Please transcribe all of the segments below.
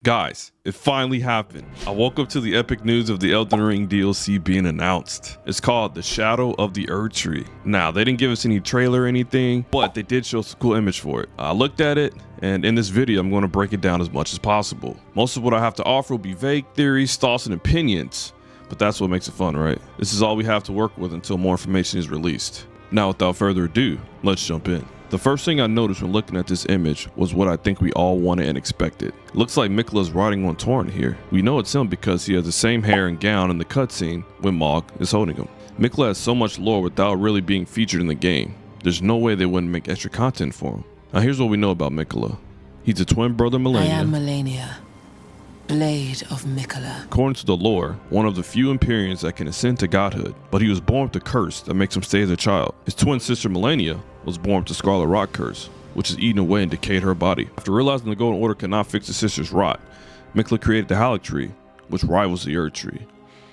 Guys, it finally happened. I woke up to the epic news of the Elden Ring DLC being announced. It's called The Shadow of the Erdtree. Now, they didn't give us any trailer or anything, but they did show us a cool image for it. I looked at it, and in this video, I'm going to break it down as much as possible. Most of what I have to offer will be vague theories, thoughts, and opinions, but that's what makes it fun, right? This is all we have to work with until more information is released. Now, without further ado, let's jump in. The first thing I noticed when looking at this image was what I think we all wanted and expected. It looks like Miquella's riding on Torrent here. We know it's him because he has the same hair and gown in the cutscene when Mog is holding him. Miquella has so much lore without really being featured in the game. There's no way they wouldn't make extra content for him. Now here's what we know about Miquella. He's a twin brother Malenia. I am Malenia, Blade of Miquella. According to the lore, one of the few Empyreans that can ascend to godhood, but he was born with a curse that makes him stay as a child. His twin sister Malenia was born with the Scarlet Rot curse, which has eaten away and decayed her body. After realizing the Golden Order cannot fix his sister's rot, Miquella created the haligtree, which rivals the Erdtree.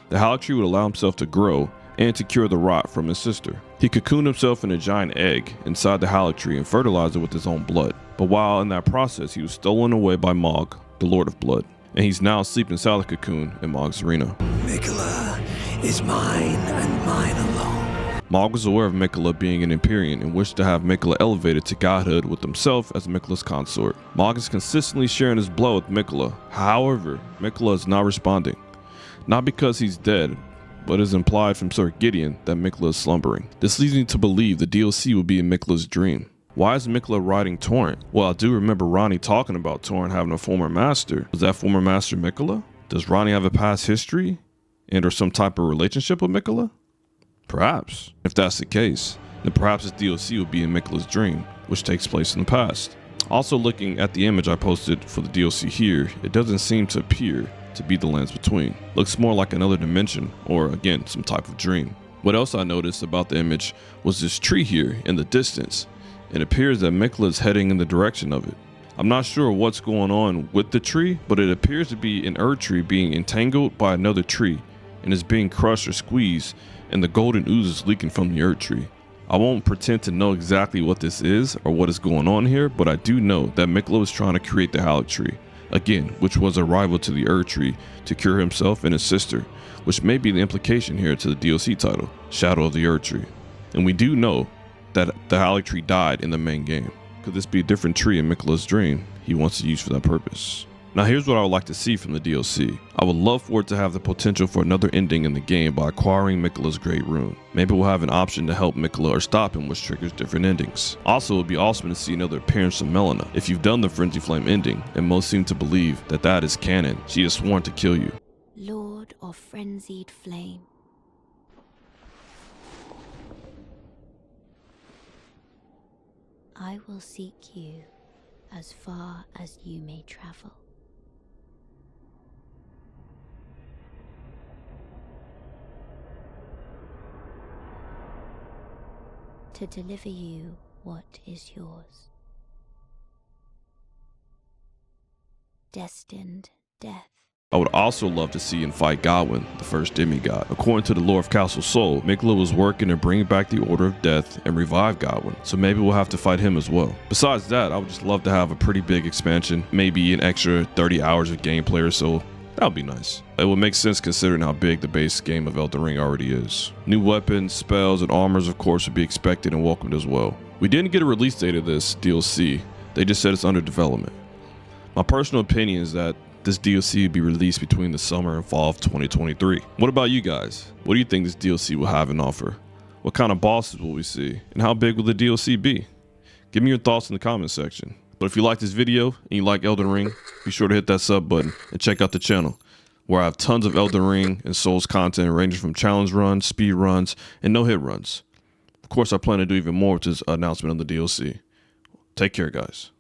The haligtree would allow himself to grow and to cure the rot from his sister. He cocooned himself in a giant egg inside the haligtree and fertilized it with his own blood. But while in that process, he was stolen away by Mog, the Lord of Blood, and he's now asleep inside the cocoon in Mog's arena. Miquella is mine and mine alone. Mog was aware of Miquella being an Empyrean and wished to have Miquella elevated to godhood with himself as Miquella's consort. Mog is consistently sharing his blood with Miquella. However, Miquella is not responding. Not because he's dead, but it is implied from Sir Gideon that Miquella is slumbering. This leads me to believe the DLC will be in Miquella's dream. Why is Miquella riding Torrent? Well, I do remember Ranni talking about Torrent having a former master. Was that former master Miquella? Does Ranni have a past history and or some type of relationship with Miquella? Perhaps. If that's the case, then perhaps this DLC will be in Miquella's dream, which takes place in the past. Also, looking at the image I posted for the DLC here, it doesn't seem to appear to be the lands between. Looks more like another dimension, or again, some type of dream. What else I noticed about the image was this tree here in the distance. It appears that Miquella is heading in the direction of it. I'm not sure what's going on with the tree, but it appears to be an Erdtree being entangled by another tree and is being crushed or squeezed, and the golden ooze is leaking from the Erdtree. I won't pretend to know exactly what this is or what is going on here, but I do know that Miquella was trying to create the haligtree, again, which was a rival to the Erdtree, to cure himself and his sister, which may be the implication here to the DLC title, Shadow of the Erdtree. And we do know that the haligtree died in the main game. Could this be a different tree in Miquella's dream he wants to use for that purpose? Now here's what I would like to see from the DLC. I would love for it to have the potential for another ending in the game by acquiring Miquella's Great Rune. Maybe we'll have an option to help Miquella or stop him, which triggers different endings. Also, it would be awesome to see another appearance from Melina. If you've done the Frenzy Flame ending, and most seem to believe that that is canon, she is sworn to kill you. Lord of Frenzied Flame. I will seek you as far as you may travel. To deliver you what is yours. Destined death. I would also love to see and fight Godwyn, the first demigod. According to the lore of Castle Sol, Miquella was working to bring back the Order of Death and revive Godwyn, so maybe we'll have to fight him as well. Besides that, I would just love to have a pretty big expansion, maybe an extra 30 hours of gameplay or so. That would be nice. It would make sense considering how big the base game of Elden Ring already is. New weapons, spells, and armors of course would be expected and welcomed as well. We didn't get a release date of this DLC, they just said it's under development. My personal opinion is that this DLC will be released between the summer and fall of 2023. What about you guys? What do you think this DLC will have in offer? What kind of bosses will we see? And how big will the DLC be? Give me your thoughts in the comment section. But if you like this video and you like Elden Ring, be sure to hit that sub button and check out the channel, where I have tons of Elden Ring and Souls content ranging from challenge runs, speed runs, and no-hit runs. Of course, I plan to do even more with this announcement of the DLC. Take care, guys.